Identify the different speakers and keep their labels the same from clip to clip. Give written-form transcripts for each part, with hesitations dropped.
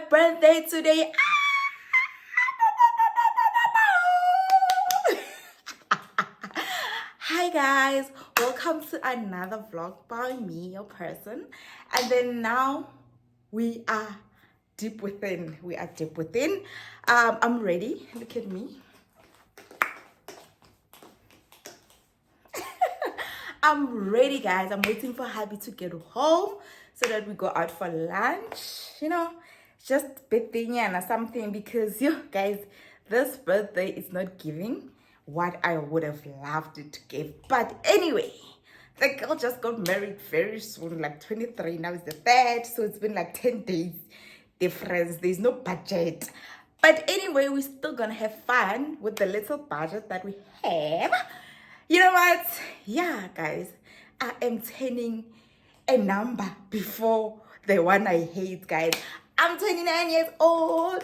Speaker 1: birthday today. Hi guys, welcome to another vlog by me, your person. And then now we are deep within. I'm ready. Look at me. I'm ready, guys. I'm waiting for hubby to get home so that we go out for lunch. You know, just birthday and something, because you guys, this birthday is not giving what I would have loved it to give. But anyway, the girl just got married very soon, like 23. Now it's the 3rd, so it's been like 10 days difference. There's no budget. But anyway, we're still gonna have fun with the little budget that we have. You know what? Yeah, guys, I am turning a number before the one I hate, guys. I'm 29 years old.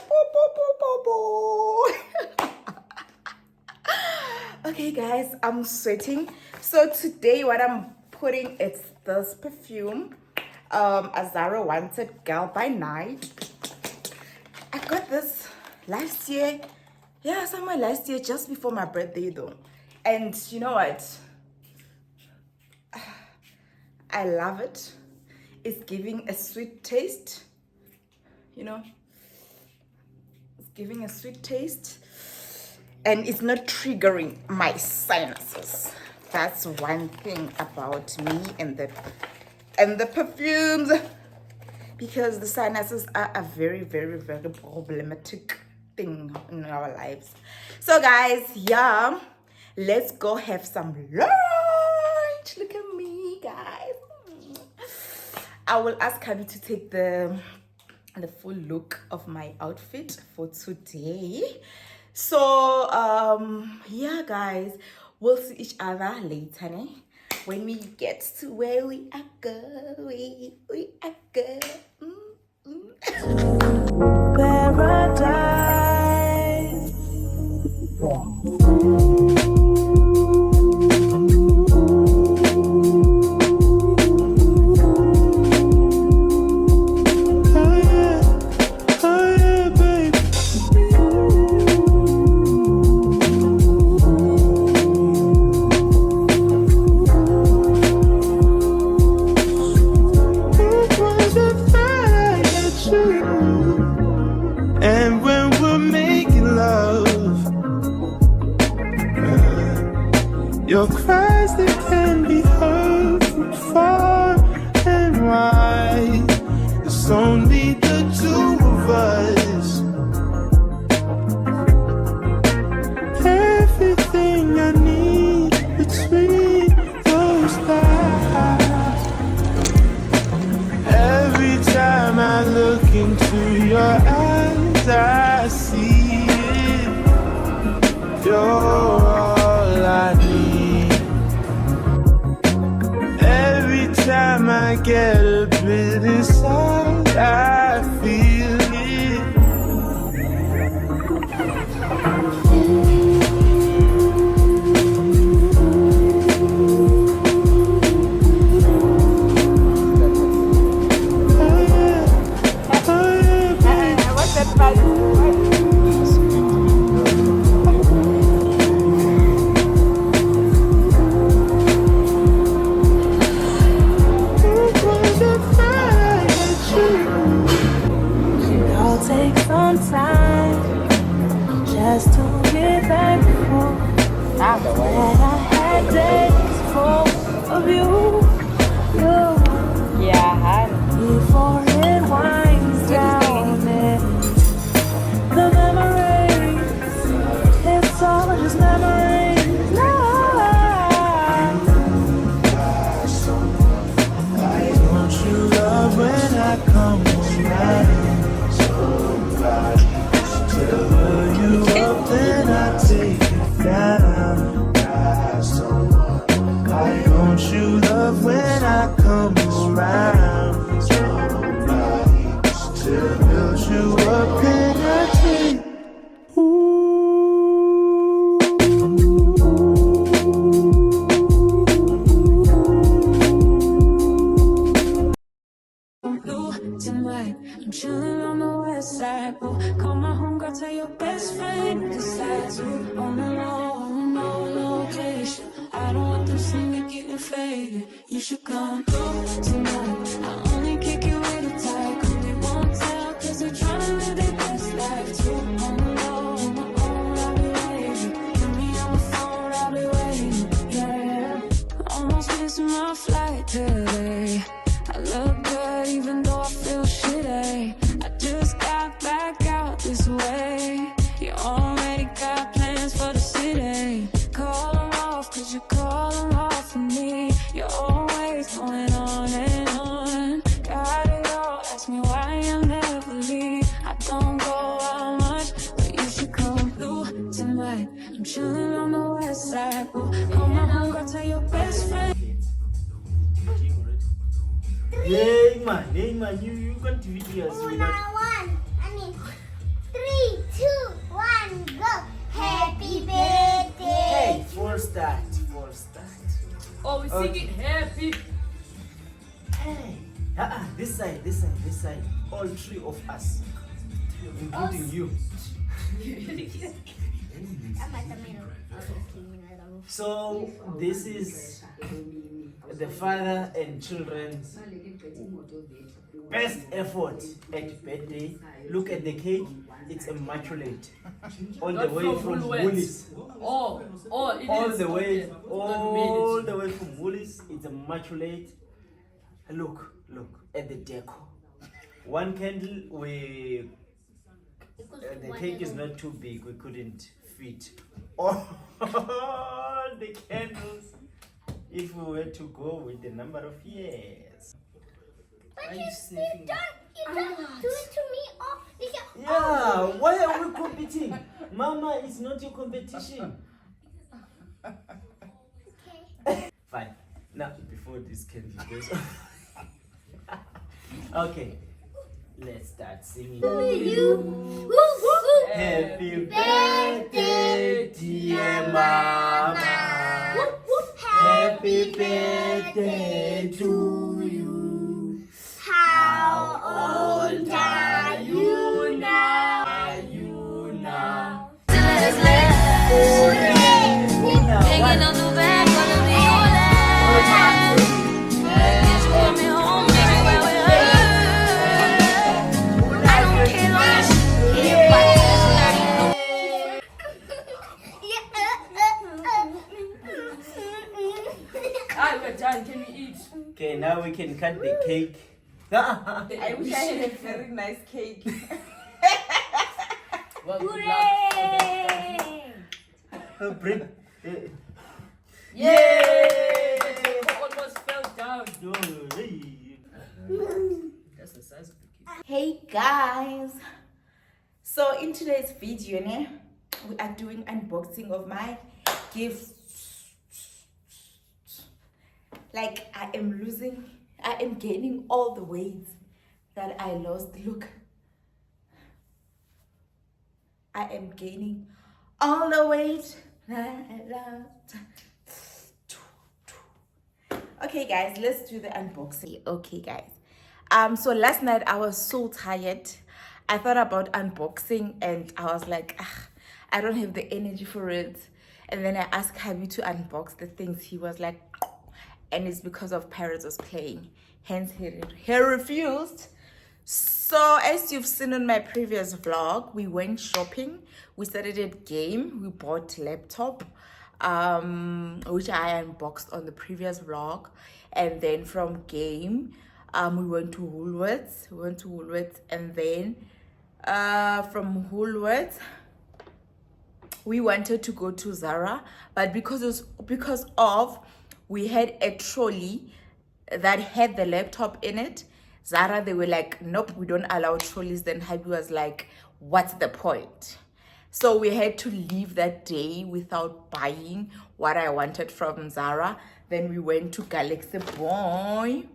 Speaker 1: Okay, guys, I'm sweating. So today, what I'm putting is this perfume, Azara Wanted Girl by Night. I got this last year. Yeah, somewhere last year, just before my birthday, though. And you know what? I love it. It's giving a sweet taste. You know? It's giving a sweet taste. And it's not triggering my sinuses. That's one thing about me and the perfumes. Because the sinuses are a very, very, very problematic thing in our lives. So guys, yeah. Let's go have some lunch. Look at me, guys. I will ask Abby to take the full look of my outfit for today. So, yeah, guys. We'll see each other later, eh? When we get to where we are going. We are going. Paradise.
Speaker 2: Your cries, they can be heard from far and wide. It's only the two of us. Everything I need between those thighs. Every time I look into your eyes, I see it. You're all I need. Time I get a bit inside, I feel it.
Speaker 1: What's that about?
Speaker 3: faded. You should come through tonight. I only kick it with a tight. Cause they won't tell, cause they're trying to live their best life too. On the low, on my own, I'll be waiting. Hit me on the phone, I'll be waiting. Yeah, almost missing my flight today. I look good even though I feel shitty. I just got back out this way. You already got plans for the city. Call them off, cause you call them off for me. You're always going on and on. Got it all, ask me why I'll never leave. I don't go out much, but you should come through tonight. I'm chilling on the west side. Ooh, call my homegirl, tell your best friend.
Speaker 4: Hey man, you got videos.
Speaker 5: One. 3, 2, 1, go. Happy birthday.
Speaker 4: Hey, full start.
Speaker 1: Oh, we sing it happy.
Speaker 4: Hey, this side. All three of us, including you. So this is the father and children's best effort at birthday. Look at the cake, it's immaculate. All the way from Woolies. All the way from Woolies, it's immaculate. Look at the decor. One candle, the cake is not too big, we couldn't fit all the candles if we were to go with the number of years.
Speaker 5: But you don't do it to me or
Speaker 4: Yeah, why are we competing? Mama is not your competition.
Speaker 5: Okay.
Speaker 4: Fine. Now, before this candle goes okay, let's start singing. Happy birthday, dear mama. Happy birthday to you.
Speaker 5: How old are you now?
Speaker 3: Hanging on the back, gonna be your last. Just call me home, baby, where we are. I don't care much.
Speaker 1: Ah, we're done. Can we eat?
Speaker 4: Okay, now we can cut the cake.
Speaker 1: I wish I had a very nice cake. Well, good luck.
Speaker 5: Hooray!
Speaker 4: Bring.
Speaker 1: Yay! Almost fell down. That's the size of the cake.
Speaker 6: Hey guys, so in today's video we are doing unboxing of my gifts. Like I am gaining all the weight that I lost. Look, I am gaining all the weight that I lost. Okay guys, let's do the unboxing. Okay guys, so last night I was so tired. I thought about unboxing and I was like, I don't have the energy for it. And then I asked Habi to unbox the things. He was like, and it's because of Parrots was playing, hence he refused. So as you've seen on my previous vlog, we went shopping. We started at Game. We bought laptop, which I unboxed on the previous vlog. And then from Game, we went to Woolworths. And then from Woolworths, we wanted to go to Zara. But because we had a trolley that had the laptop in it, Zara, they were like, nope, we don't allow trolleys. Then Habi was like, what's the point? So we had to leave that day without buying what I wanted from Zara. Then we went to Galaxy Boy.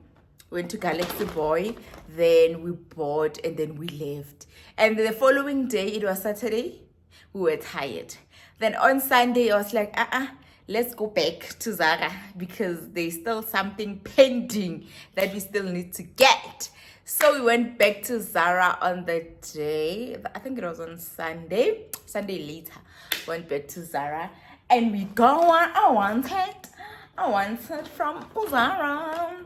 Speaker 6: Then we bought and then we left. And the following day, it was Saturday, we were tired. Then on Sunday, I was like, let's go back to Zara because there's still something pending that we still need to get. So we went back to Zara on the day, I think it was on Sunday later, went back to Zara and we got what I wanted. I wanted from Zara.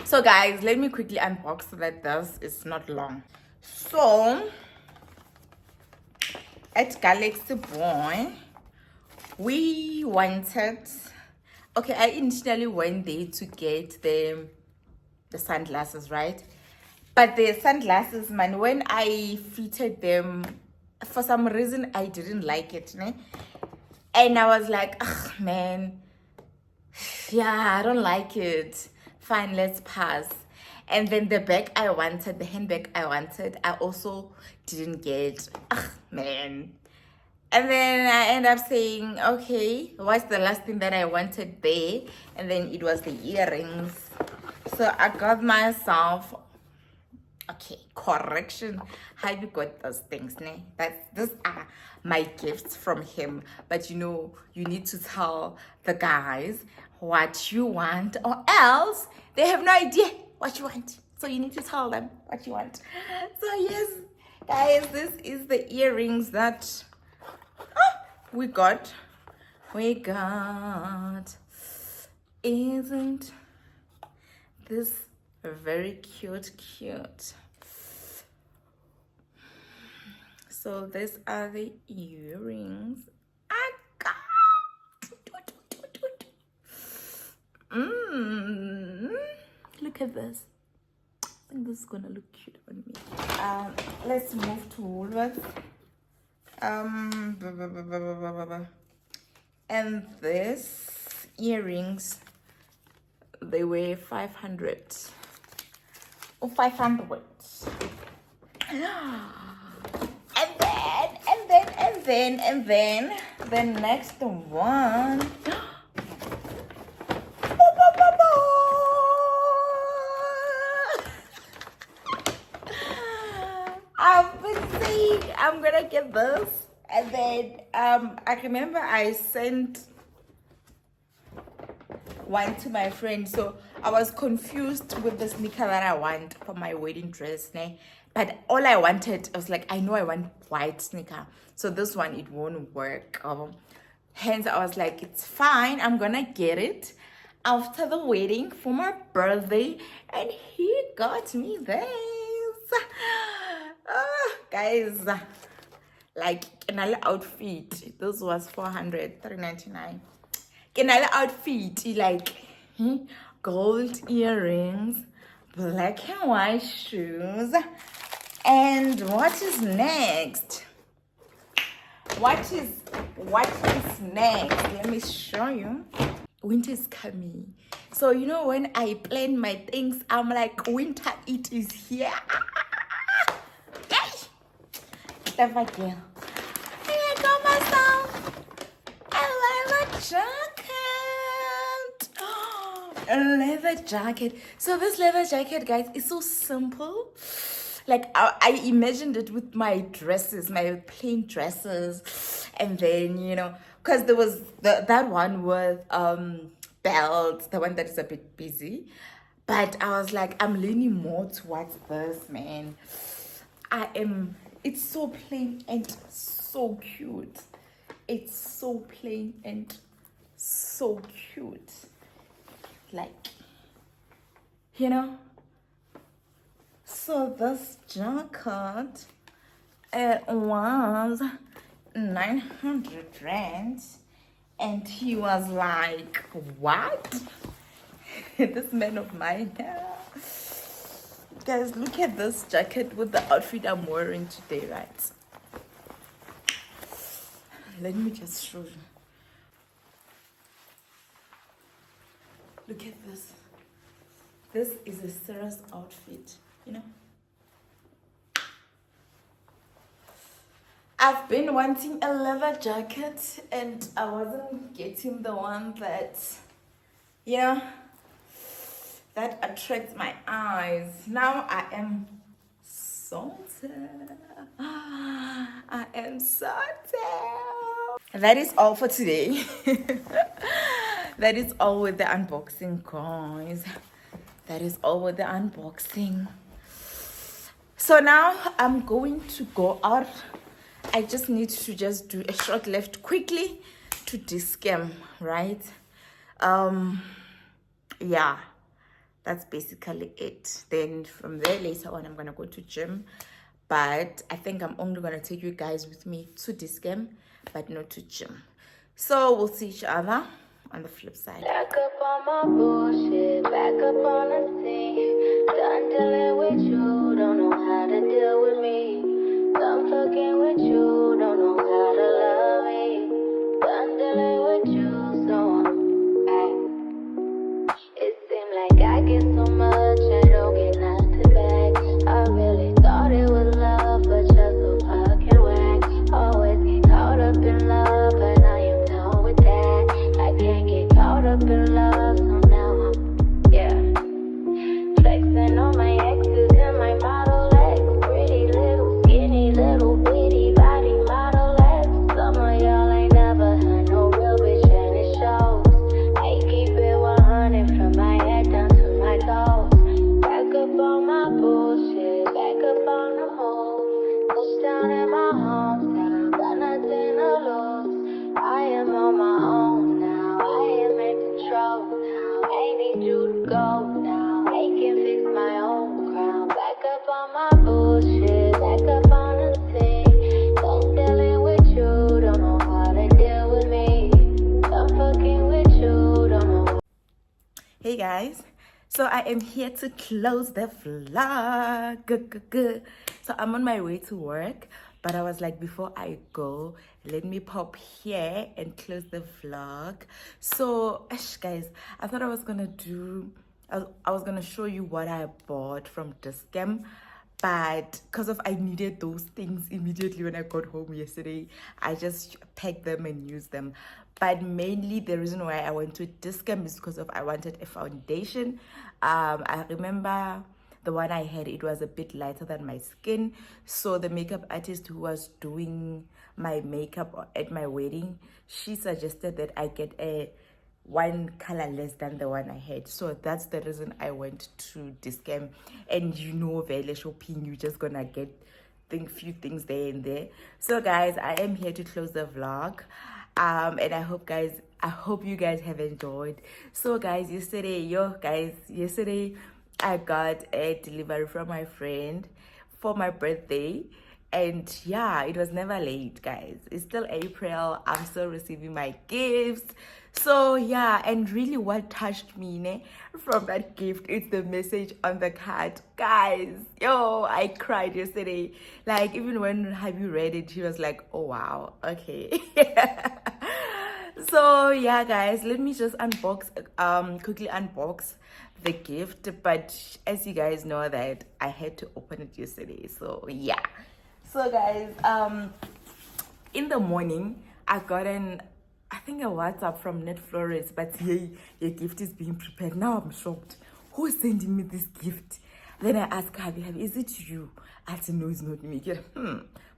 Speaker 6: So guys, let me quickly unbox so that this is not long. So at Galaxy Boy, we wanted, okay, I initially went there to get the sunglasses, right? But the sunglasses, man, when I fitted them, for some reason I didn't like it, né? And I was like, ugh, man, yeah, I don't like it. Fine, let's pass. And then the bag I wanted, the handbag I wanted, I also didn't get. Ugh, man. And then I end up saying, okay, what's the last thing that I wanted there? And then it was the earrings. So I got myself, okay, correction. How you got those things, ne? These are my gifts from him. But you know, you need to tell the guys what you want, or else they have no idea what you want. So you need to tell them what you want. So yes, guys, this is the earrings that we got. Isn't this very cute? So these are the earrings I got. Look at this. I think this is gonna look cute on me. Let's move to Woolworths. And this earrings, they were 500 or 500. And then the next one. I've been saying I'm gonna get this, and then I remember I sent one to my friend, so I was confused with the sneaker that I want for my wedding dress, né? But all I wanted, I was like, I know I want white sneaker, so this one, it won't work. Hence I was like, it's fine, I'm gonna get it after the wedding for my birthday. And he got me this. Guys, like Kenala outfit, this was 399. Kenala outfit, like gold earrings, black and white shoes. And what is next? What is next? Let me show you. Winter is coming. So you know, when I plan my things, I'm like, winter, it is here. Clever girl. I got myself a leather jacket. A leather jacket. So this leather jacket, guys, is so simple. Like I imagined it with my dresses, my plain dresses, and then, you know, because there was that one with belts, the one that is a bit busy. But I was like, I'm leaning more towards this, man. It's so plain and so cute. It's so plain and so cute. Like, you know. So this jacket, it was 900 rand, and he was like, what? This man of mine. Guys, look at this jacket with the outfit I'm wearing today, right? Let me just show you. Look at this. This is a serious outfit, you know. I've been wanting a leather jacket and I wasn't getting the one that, you know, that attracts my eyes. Now I am salted. I am salted. That is all for today. That is all with the unboxing, guys. That is all with the unboxing. So now I'm going to go out. I just need to just do a short left quickly to Discam, right? Yeah, that's basically it. Then from there later on I'm gonna go to gym, but I think I'm only gonna take you guys with me to this game, but not to gym. So we'll see each other on the flip side.
Speaker 3: Back up on my bullshit, back up on the scene. Done dealing with you, don't know how to deal with me. Done fucking with you, don't know how to love me. Done dealing with you, so I'm back. It seemed like I get so much, I don't get nothing back. I really thought it was love, but you're so fucking whack. Always get caught up in love, but I am done with that. I can't get caught up in love, so now I'm, yeah, flexing on my exes and my Model X. Pretty little, skinny, little bitty body Model X. Some of y'all ain't never had no real bitch and it shows. I keep it 100 from my head down to my toes. Back up on my bullshit, back up on the move. Touchdown in my home, said I got nothing to lose. I am on my own now, I am in control now. I need you to go now, I can fix my own crown. Back up on my bullshit, back up on the scene. Don't dealing with you, don't know how to deal with me. I'm fucking with you, don't know.
Speaker 6: Hey guys, so I am here to close the vlog. So I'm on my way to work, but I was like, before I go, let me pop here and close the vlog. So guys, I thought I was gonna I was gonna show you what I bought from Discam, but because of I needed those things immediately when I got home yesterday, I just packed them and used them. But mainly the reason why I went to Discam is because of I wanted a foundation. I remember the one I had, it was a bit lighter than my skin, so the makeup artist who was doing my makeup at my wedding, she suggested that I get a one color less than the one I had. So that's the reason I went to Discam. And you know, Vele shopping, you're just gonna get few things there and there. So guys, I am here to close the vlog, and I hope you guys have enjoyed. So guys, yesterday I got a delivery from my friend for my birthday, and yeah, it was never late, guys. It's still April, I'm still receiving my gifts. So yeah, and really what touched me from that gift is the message on the card. Guys, yo, I cried yesterday. Like, even when Habi read it, he was like, oh wow, okay. So yeah guys, let me just quickly unbox the gift. But as you guys know that I had to open it yesterday, so yeah. So guys, in the morning I got I think a WhatsApp from Net Flores, but hey, your gift is being prepared. Now I'm shocked. Who is sending me this gift? Then I asked Habi, is it you? I said, no, it's not me.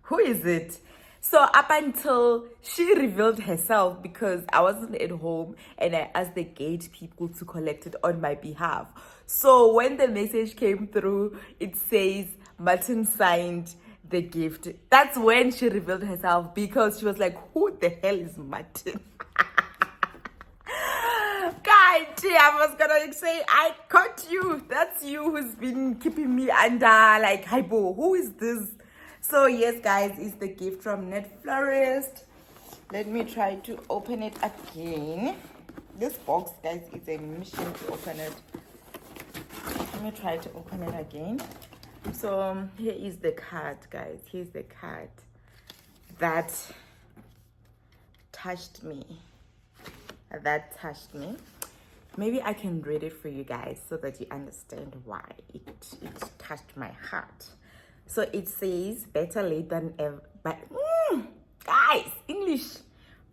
Speaker 6: Who is it? So up until she revealed herself, because I wasn't at home and I asked the gate people to collect it on my behalf. So when the message came through, it says Martin signed the gift. That's when she revealed herself, because she was like, who the hell is Martin? God damn, I was gonna say, I caught you. That's you who's been keeping me under, like, Hypo, who is this? So yes guys, it's the gift from Net Florist. Let me try to open it again. This box, guys, is a mission to open it. Let me try to open it again. So here is the card, guys. Here's the card that touched me. Maybe I can read it for you guys so that you understand why it touched my heart. So it says, better late than ever. But guys, English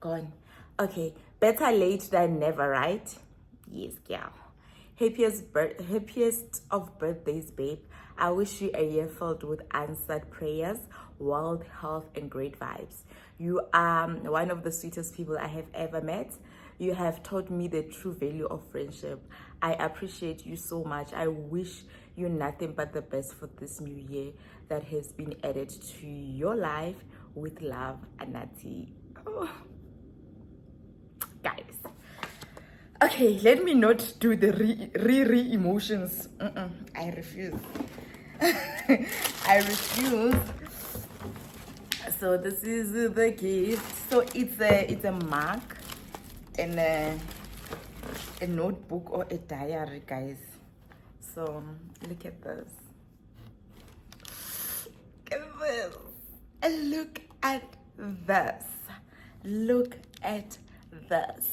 Speaker 6: gone. Okay, better late than never, right? Yes, girl. Happiest of birthdays, babe. I wish you a year filled with answered prayers, world health, and great vibes. You are one of the sweetest people I have ever met. You have taught me the true value of friendship. I appreciate you so much. I wish you nothing but the best for this new year that has been added to your life. With love, Anati. Oh. Guys. Okay. Okay, let me not do the re emotions. I refuse. I refuse. So this is the gift. So it's a mug and a notebook or a diary, guys. So look at this. Look at this. Look at this.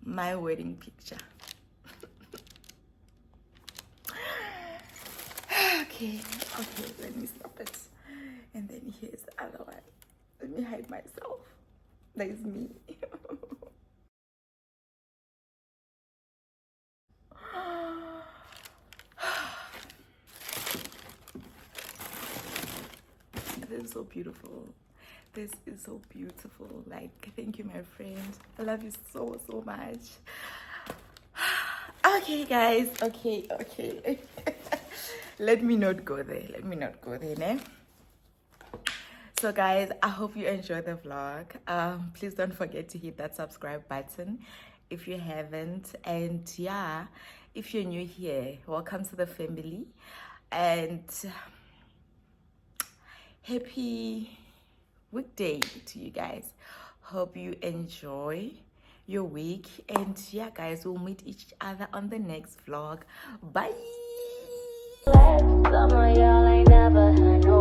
Speaker 6: My wedding picture. Okay, let me stop it. And then here's the other one. Let me hide myself. There's me. This is so beautiful. This is so beautiful. Like, thank you, my friend. I love you so, so much. Okay, guys. Okay. Let me not go there. Ne? So, guys, I hope you enjoyed the vlog. Please don't forget to hit that subscribe button if you haven't. And yeah, if you're new here, welcome to the family. And happy weekday to you guys. Hope you enjoy your week. And yeah, guys, we'll meet each other on the next vlog. Bye.
Speaker 3: Some of y'all ain't never heard no